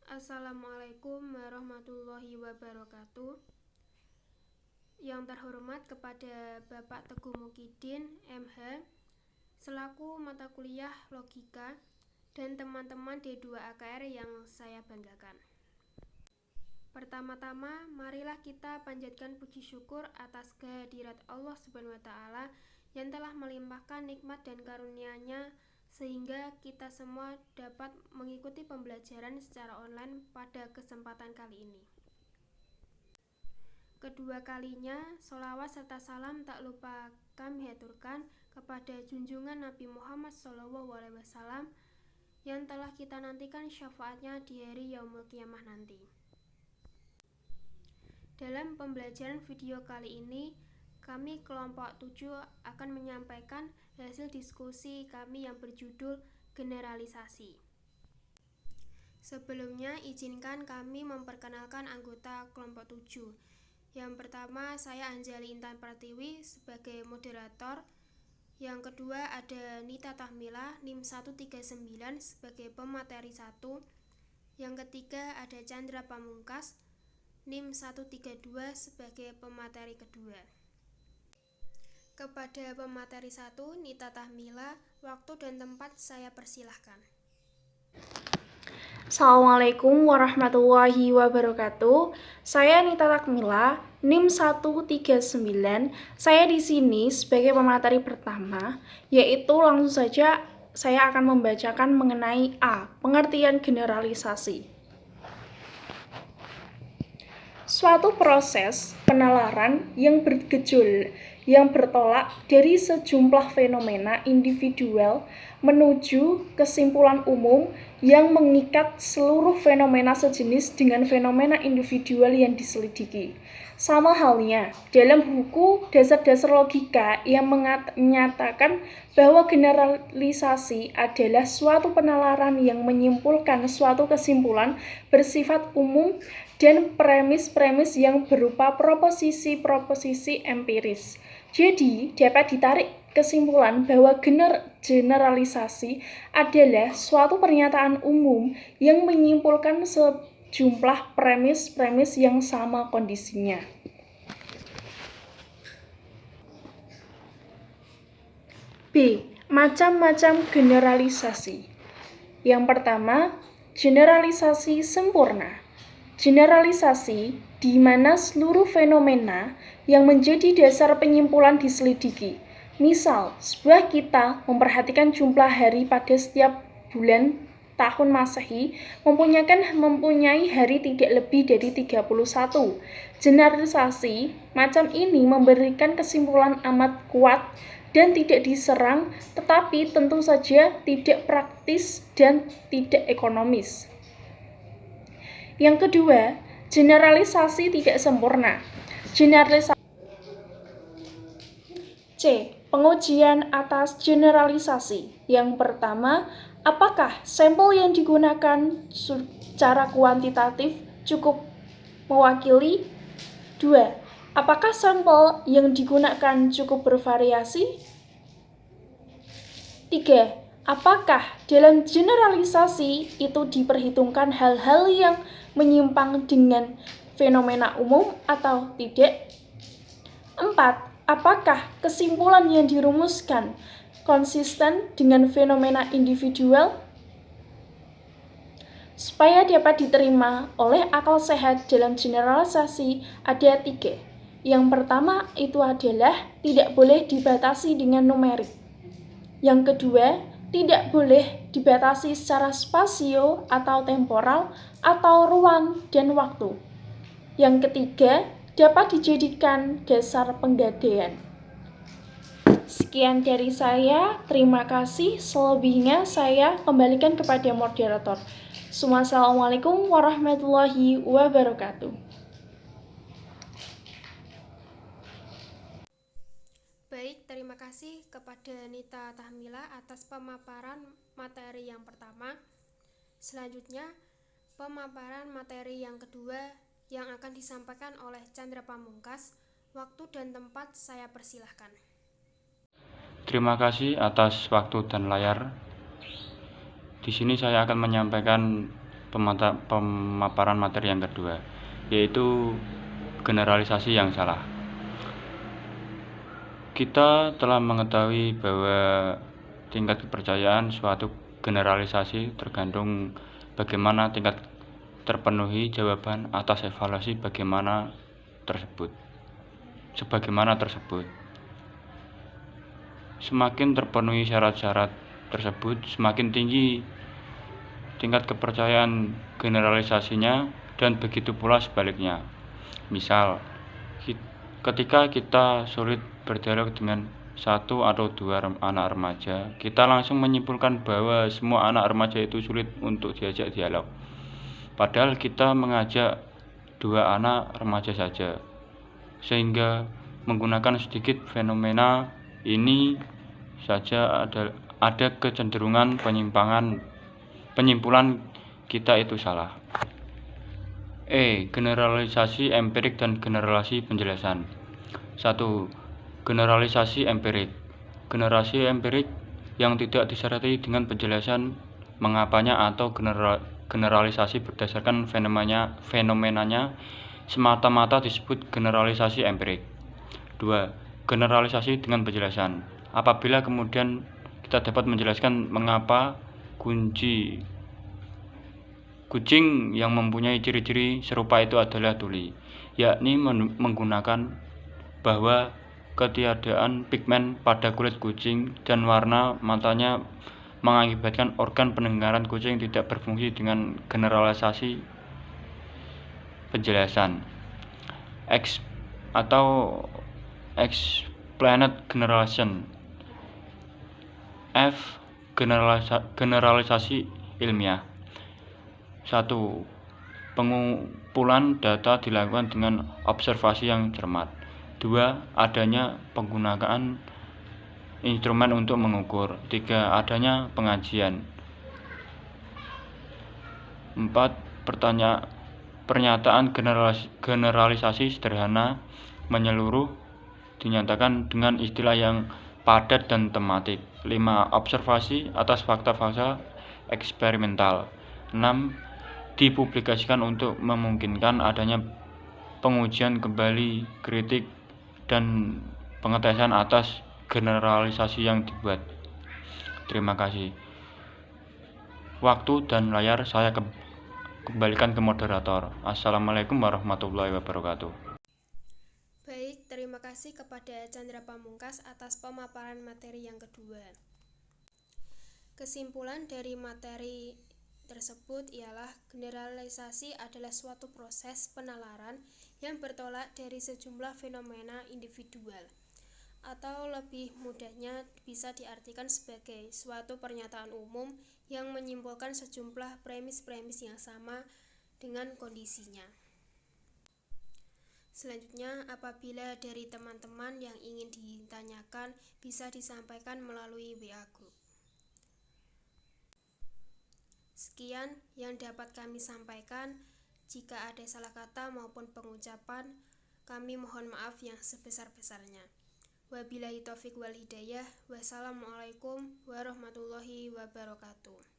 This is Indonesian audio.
Assalamualaikum warahmatullahi wabarakatuh. Yang terhormat kepada Bapak Teguh Mukidin, MH, selaku mata kuliah Logika, dan teman-teman D2 AKR yang saya banggakan. Pertama-tama, marilah kita panjatkan puji syukur atas kehadirat Allah SWT yang telah melimpahkan nikmat dan karunia-Nya sehingga kita semua dapat mengikuti pembelajaran secara online pada kesempatan kali ini. Kedua kalinya, sholawat serta salam tak lupa kami haturkan kepada junjungan Nabi Muhammad SAW yang telah kita nantikan syafaatnya di hari Yaumul Qiyamah nanti. Dalam pembelajaran video kali ini, kami kelompok 7 akan menyampaikan hasil diskusi kami yang berjudul generalisasi. Sebelumnya, izinkan kami memperkenalkan anggota kelompok 7. Yang pertama, saya Anjali Intan Pratiwi sebagai moderator. Yang kedua ada Nita Tahmila, NIM 139 sebagai pemateri 1. Yang ketiga ada Chandra Pamungkas, NIM 132 sebagai pemateri kedua. Kepada pemateri 1, Nita Tahmila, waktu dan tempat saya persilahkan. Assalamualaikum warahmatullahi wabarakatuh. Saya Nita Tahmila, NIM 139. Saya di sini sebagai pemateri pertama, yaitu langsung saja saya akan membacakan mengenai A, pengertian generalisasi. Suatu proses penalaran yang bertolak dari sejumlah fenomena individual menuju kesimpulan umum yang mengikat seluruh fenomena sejenis dengan fenomena individual yang diselidiki. Sama halnya, dalam buku Dasar-Dasar Logika yang menyatakan bahwa generalisasi adalah suatu penalaran yang menyimpulkan suatu kesimpulan bersifat umum dan premis-premis yang berupa proposisi-proposisi empiris. Jadi, dapat ditarik kesimpulan bahwa generalisasi adalah suatu pernyataan umum yang menyimpulkan sejumlah premis-premis yang sama kondisinya. B. Macam-macam generalisasi. Yang pertama, generalisasi sempurna. Generalisasi di mana seluruh fenomena yang menjadi dasar penyimpulan diselidiki. Misal, sebuah kita memperhatikan jumlah hari pada setiap bulan tahun Masehi mempunyai hari tidak lebih dari 31. Generalisasi macam ini memberikan kesimpulan amat kuat dan tidak diserang, tetapi tentu saja tidak praktis dan tidak ekonomis. Yang kedua, generalisasi tidak sempurna. C. Pengujian atas generalisasi. Yang pertama, apakah sampel yang digunakan secara kuantitatif cukup mewakili? 2. Apakah sampel yang digunakan cukup bervariasi? 3. Apakah dalam generalisasi itu diperhitungkan hal-hal yang menyimpang dengan fenomena umum atau tidak? 4. Apakah kesimpulan yang dirumuskan konsisten dengan fenomena individual? Supaya dapat diterima oleh akal sehat dalam generalisasi ada 3. Yang pertama itu adalah tidak boleh dibatasi dengan numerik. Yang kedua, tidak boleh dibatasi secara spasio atau temporal atau ruang dan waktu. Yang ketiga, dapat dijadikan dasar penggadaian. Sekian dari saya, terima kasih. Selebihnya saya kembalikan kepada moderator. Assalamualaikum warahmatullahi wabarakatuh. Baik, terima kasih kepada Nita Tahmila atas pemaparan materi yang pertama. Selanjutnya, pemaparan materi yang kedua yang akan disampaikan oleh Chandra Pamungkas. Waktu dan tempat saya persilahkan. Terima kasih atas waktu dan layar. Di sini saya akan menyampaikan pemaparan materi yang kedua, yaitu generalisasi yang salah. Kita telah mengetahui bahwa tingkat kepercayaan suatu generalisasi tergantung bagaimana tingkat terpenuhi jawaban atas evaluasi sebagaimana tersebut. Semakin terpenuhi syarat-syarat tersebut, semakin tinggi tingkat kepercayaan generalisasinya, dan begitu pula sebaliknya. Misal, ketika kita sulit berdialog dengan satu atau dua anak remaja, kita langsung menyimpulkan bahwa semua anak remaja itu sulit untuk diajak dialog. Padahal kita mengajak dua anak remaja saja, sehingga menggunakan sedikit fenomena ini saja ada kecenderungan penyimpulan kita itu salah. Generalisasi empirik dan generalisasi penjelasan. 1. Generalisasi empirik. Generalisasi empirik yang tidak disertai dengan penjelasan mengapanya atau generalisasi berdasarkan fenomenanya semata-mata disebut generalisasi empirik. 2. Generalisasi dengan penjelasan. Apabila kemudian kita dapat menjelaskan mengapa kucing yang mempunyai ciri-ciri serupa itu adalah tuli, yakni menggunakan bahwa ketiadaan pigmen pada kulit kucing dan warna matanya mengakibatkan organ pendengaran kucing tidak berfungsi dengan generalisasi penjelasan atau explained generalization. F. Generalisasi ilmiah. 1. Pengumpulan data dilakukan dengan observasi yang cermat. 2. Adanya penggunaan instrumen untuk mengukur. 3. Adanya pengajian. 4. Pernyataan generalisasi sederhana menyeluruh dinyatakan dengan istilah yang padat dan tematik. 5. Observasi atas fakta-fakta eksperimental. 6. Dipublikasikan untuk memungkinkan adanya pengujian kembali, kritik, dan pengetesan atas generalisasi yang dibuat. Terima kasih. Waktu dan layar saya kembalikan ke moderator. Assalamualaikum warahmatullahi wabarakatuh. Baik, terima kasih kepada Chandra Pamungkas atas pemaparan materi yang kedua. Kesimpulan dari materi tersebut ialah generalisasi adalah suatu proses penalaran yang bertolak dari sejumlah fenomena individual, atau lebih mudahnya bisa diartikan sebagai suatu pernyataan umum yang menyimpulkan sejumlah premis-premis yang sama dengan kondisinya. Selanjutnya, apabila dari teman-teman yang ingin ditanyakan bisa disampaikan melalui WA Group. Sekian yang dapat kami sampaikan. Jika ada salah kata maupun pengucapan, kami mohon maaf yang sebesar-besarnya. Wabillahi taufiq wal hidayah. Wassalamualaikum warahmatullahi wabarakatuh.